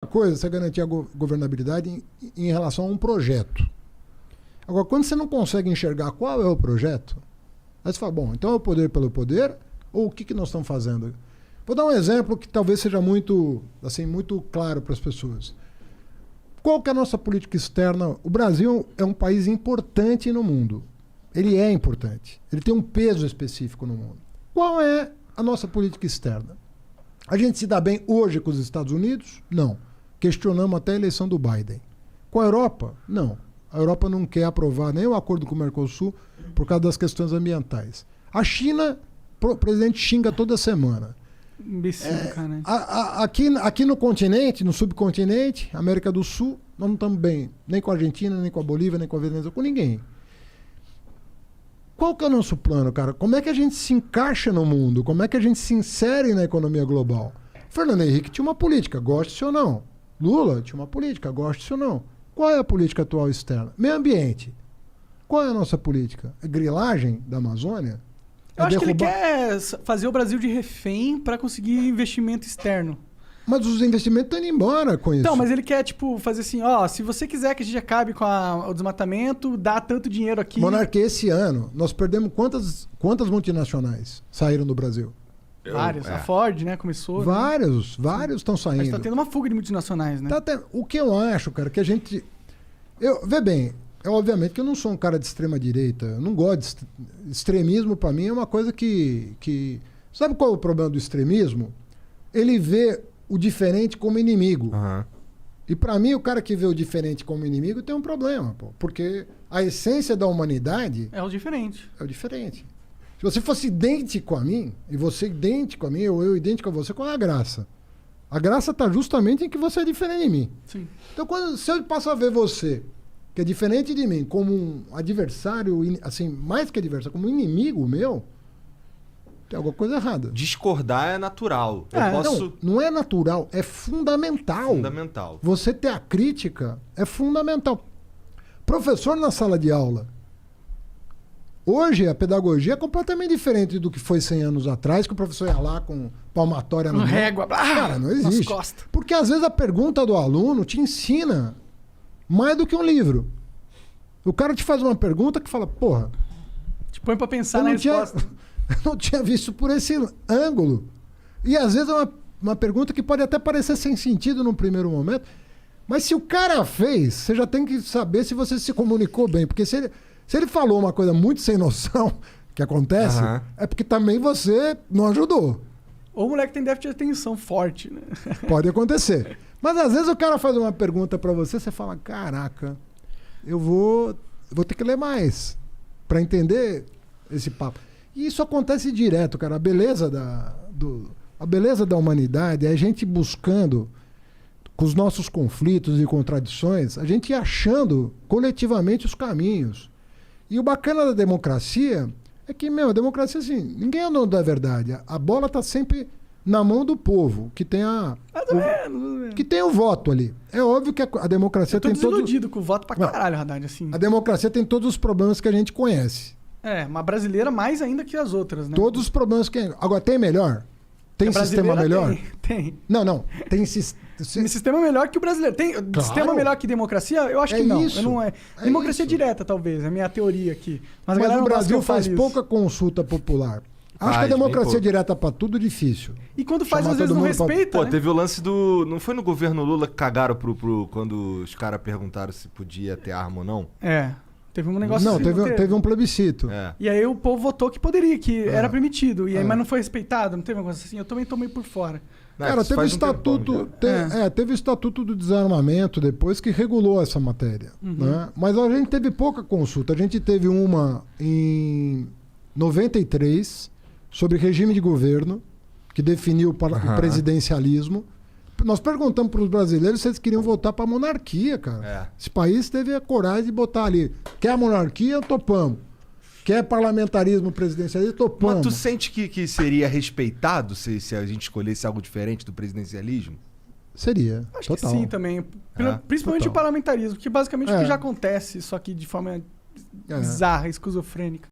coisa é você garantir a governabilidade em relação a um projeto. Agora, quando você não consegue enxergar qual é o projeto, aí você fala, bom, então é o poder pelo poder, ou o que nós estamos fazendo? Vou dar um exemplo que talvez seja muito, assim, muito claro para as pessoas. Qual que é a nossa política externa? O Brasil é um país importante no mundo. Ele é importante. Ele tem um peso específico no mundo. Qual é a nossa política externa? A gente se dá bem hoje com os Estados Unidos? Não. Questionamos até a eleição do Biden. Com a Europa? Não. A Europa não quer aprovar nem o acordo com o Mercosul por causa das questões ambientais. A China, o presidente xinga toda semana. Imbecil, cara. Aqui no continente, no subcontinente, América do Sul, nós não estamos bem. Nem com a Argentina, nem com a Bolívia, nem com a Venezuela, com ninguém. Qual que é o nosso plano, cara? Como é que a gente se encaixa no mundo? Como é que a gente se insere na economia global? Fernando Henrique tinha uma política, goste ou não. Lula tinha uma política, goste ou não. Qual é a política atual externa? Meio ambiente. Qual é a nossa política? É grilagem da Amazônia? Eu acho que ele quer fazer o Brasil de refém para conseguir investimento externo. Mas os investimentos estão indo embora com isso. Então, mas ele quer, tipo, fazer assim, ó, se você quiser que a gente acabe com o desmatamento, dá tanto dinheiro aqui. Monarquia, esse ano, nós perdemos quantas multinacionais saíram do Brasil? Várias. A Ford, né, começou. Vários estão saindo. Mas tá tendo uma fuga de multinacionais, né? O que eu acho, cara, que a gente... Vê bem, obviamente que eu não sou um cara de extrema direita. Eu não gosto de... Extremismo, pra mim, é uma coisa que... Sabe qual é o problema do extremismo? Ele vê o diferente como inimigo. Uhum. E pra mim, o cara que vê o diferente como inimigo tem um problema, pô. Porque a essência da humanidade... É o diferente. É o diferente. Se você fosse idêntico a mim, e você idêntico a mim, ou eu idêntico a você, qual é a graça? A graça está justamente em que você é diferente de mim. Sim. Então, se eu passo a ver você, que é diferente de mim, como um adversário, assim, mais que adversário, como um inimigo meu, tem alguma coisa errada. Discordar é natural. Não é natural, é fundamental. Fundamental. Você ter a crítica é fundamental. Professor na sala de aula. Hoje, a pedagogia é completamente diferente do que foi 100 anos atrás, que o professor ia lá com palmatória no régua. Cara, não existe. Nas costas. Porque, às vezes, a pergunta do aluno te ensina mais do que um livro. O cara te faz uma pergunta que fala, porra... Te põe pra pensar na resposta. Eu não tinha visto por esse ângulo. E, às vezes, é uma pergunta que pode até parecer sem sentido num primeiro momento, mas se o cara fez, você já tem que saber se você se comunicou bem. Porque se ele falou uma coisa muito sem noção, que acontece, é porque também você não ajudou. Ou o moleque tem déficit de atenção forte, né? Pode acontecer. Mas às vezes o cara faz uma pergunta pra você, você fala, caraca, eu vou ter que ler mais pra entender esse papo. E isso acontece direto, cara. A beleza da humanidade é a gente buscando, com os nossos conflitos e contradições, a gente ir achando coletivamente os caminhos. E o bacana da democracia é que, a democracia, assim, ninguém é dono da verdade. A bola está sempre na mão do povo, que tem que tem o voto ali. É óbvio que a democracia tem todo... Eu tô desiludido com o voto pra caralho, Haddad, assim. A democracia tem todos os problemas que a gente conhece. Uma brasileira mais ainda que as outras, né? Todos os problemas que... Agora, tem melhor? Tem sistema melhor? Tem. Não. Tem sistema melhor que o brasileiro. Tem sistema melhor que democracia? Eu acho que não. Isso. Democracia direta, talvez. É a minha teoria aqui. Mas o Brasil faz pouca consulta popular. Acho que a democracia direta pra tudo é difícil. E quando faz, às vezes não respeita, né? Teve o lance do... Não foi no governo Lula que cagaram quando os caras perguntaram se podia ter arma ou não? Teve um negócio assim. Não, teve um plebiscito. E aí o povo votou que poderia, que era permitido. E aí, mas não foi respeitado, não teve uma coisa assim. Eu também tomei por fora. Cara, teve o estatuto, teve o Estatuto do Desarmamento depois que regulou essa matéria. Né? Mas a gente teve pouca consulta. A gente teve uma em 93 sobre regime de governo, que definiu o presidencialismo. Nós perguntamos para os brasileiros se eles queriam votar para a monarquia, cara. Esse país teve a coragem de botar ali. Quer a monarquia? Topamos. Quer parlamentarismo presidencialista? Topamos. Mas tu sente que seria respeitado se a gente escolhesse algo diferente do presidencialismo? Seria. Acho que sim também. Principalmente o parlamentarismo, que basicamente o que já acontece, só que de forma bizarra, esquizofrênica.